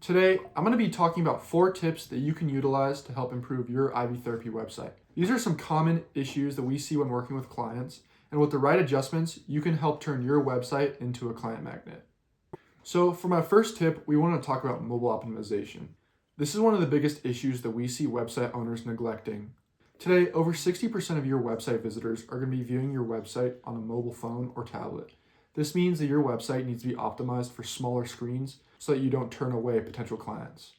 Today, I'm going to be talking about 4 tips that you can utilize to help improve your IV therapy website. These are some common issues that we see when working with clients, and with the right adjustments, you can help turn your website into a client magnet. So for my first tip, we want to talk about mobile optimization. This is one of the biggest issues that we see website owners neglecting. Today, over 60% of your website visitors are going to be viewing your website on a mobile phone or tablet. This means that your website needs to be optimized for smaller screens so that you don't turn away potential clients.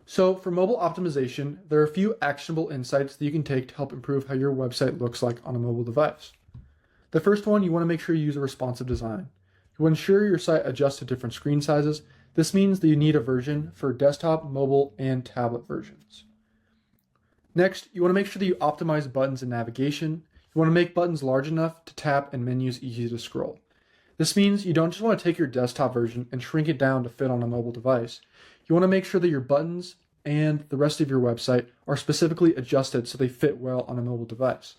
So for mobile optimization, there are a few actionable insights that you can take to help improve how your website looks like on a mobile device. The first one, you want to make sure you use a responsive design. You want to ensure your site adjusts to different screen sizes. This means that you need a version for desktop, mobile, and tablet versions. Next, you want to make sure that you optimize buttons and navigation. You want to make buttons large enough to tap and menus easy to scroll. This means you don't just want to take your desktop version and shrink it down to fit on a mobile device. You want to make sure that your buttons and the rest of your website are specifically adjusted so they fit well on a mobile device.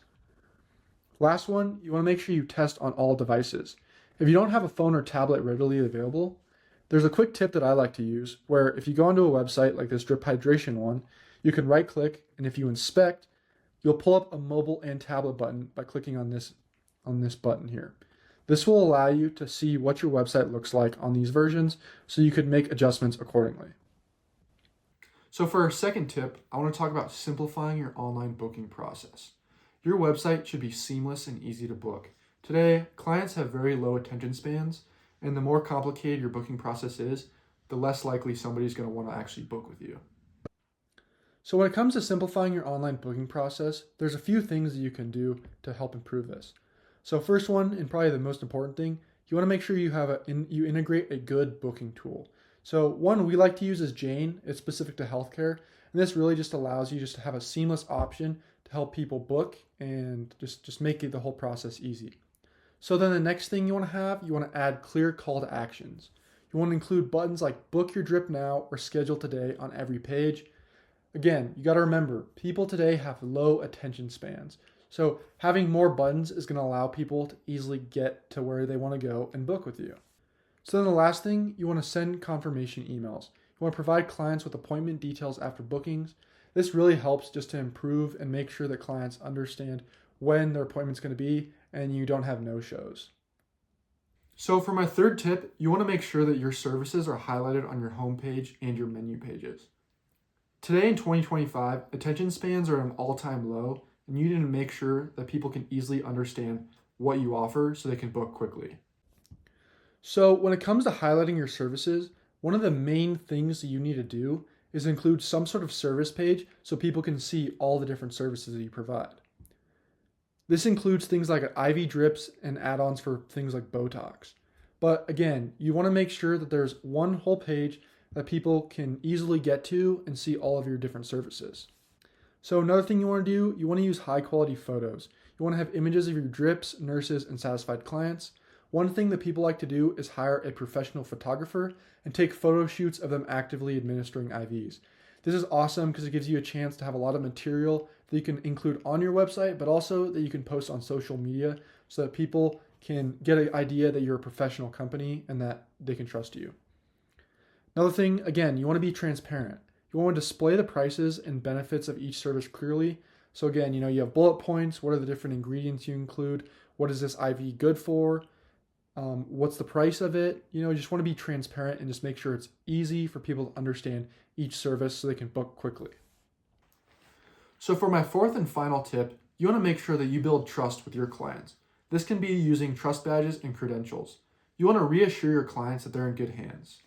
Last one, you want to make sure you test on all devices. If you don't have a phone or tablet readily available, there's a quick tip that I like to use where if you go onto a website like this drip hydration one, you can right click, and if you inspect, you'll pull up a mobile and tablet button by clicking on this button here. This will allow you to see what your website looks like on these versions so you could make adjustments accordingly. So for our second tip, I want to talk about simplifying your online booking process. Your website should be seamless and easy to book. Today, clients have very low attention spans, and the more complicated your booking process is, the less likely somebody's going to want to actually book with you. So when it comes to simplifying your online booking process, there's a few things that you can do to help improve this. So first one, and probably the most important thing, you want to make sure you integrate a good booking tool. So one we like to use is Jane. It's specific to healthcare, and this really just allows you just to have a seamless option to help people book and just make the whole process easy. So then the next thing you want to add clear call to actions. You want to include buttons like book your drip now or schedule today on every page. Again, you got to remember, people today have low attention spans. So having more buttons is going to allow people to easily get to where they want to go and book with you. So then the last thing, you want to send confirmation emails. You want to provide clients with appointment details after bookings. This really helps just to improve and make sure that clients understand when their appointment's going to be and you don't have no-shows. So for my third tip, you want to make sure that your services are highlighted on your homepage and your menu pages. Today in 2025, attention spans are at an all-time low, and you need to make sure that people can easily understand what you offer so they can book quickly. So when it comes to highlighting your services, one of the main things that you need to do is include some sort of service page so people can see all the different services that you provide. This includes things like IV drips and add-ons for things like Botox. But again, you want to make sure that there's one whole page that people can easily get to and see all of your different services. So another thing you want to do, you want to use high quality photos. You want to have images of your drips, nurses, and satisfied clients. One thing that people like to do is hire a professional photographer and take photo shoots of them actively administering IVs. This is awesome because it gives you a chance to have a lot of material that you can include on your website, but also that you can post on social media so that people can get an idea that you're a professional company and that they can trust you. Another thing, again, you want to be transparent. You want to display the prices and benefits of each service clearly. So again, you have bullet points. What are the different ingredients you include? What is this IV good for? What's the price of it? You just want to be transparent and just make sure it's easy for people to understand each service so they can book quickly. So for my fourth and final tip, you want to make sure that you build trust with your clients. This can be using trust badges and credentials. You want to reassure your clients that they're in good hands.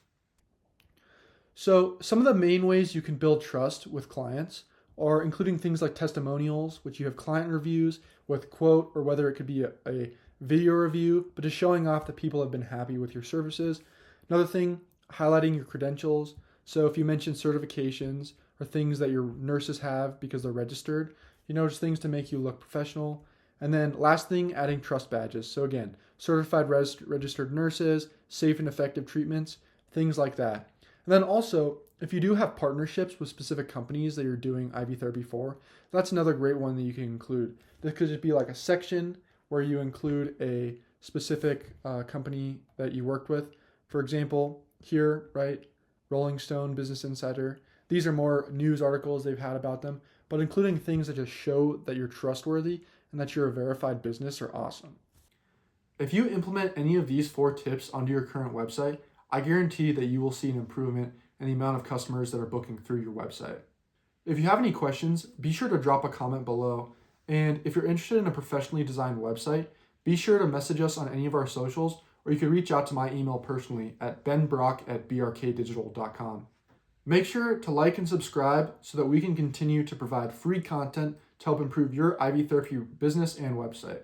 So some of the main ways you can build trust with clients are including things like testimonials, which you have client reviews with quote, or whether it could be a video review, but just showing off that people have been happy with your services. Another thing, highlighting your credentials. So if you mention certifications or things that your nurses have because they're registered, just things to make you look professional. And then last thing, adding trust badges. So again, certified registered nurses, safe and effective treatments, things like that. And then also, if you do have partnerships with specific companies that you're doing IV therapy for, that's another great one that you can include. This could just be like a section where you include a specific company that you worked with. For example, here, right, Rolling Stone, Business Insider. These are more news articles they've had about them, but including things that just show that you're trustworthy and that you're a verified business are awesome. If you implement any of these 4 tips onto your current website, I guarantee that you will see an improvement in the amount of customers that are booking through your website. If you have any questions, be sure to drop a comment below. And if you're interested in a professionally designed website, be sure to message us on any of our socials, or you can reach out to my email personally at benbrock@brkdigital.com. Make sure to like and subscribe so that we can continue to provide free content to help improve your IV therapy business and website.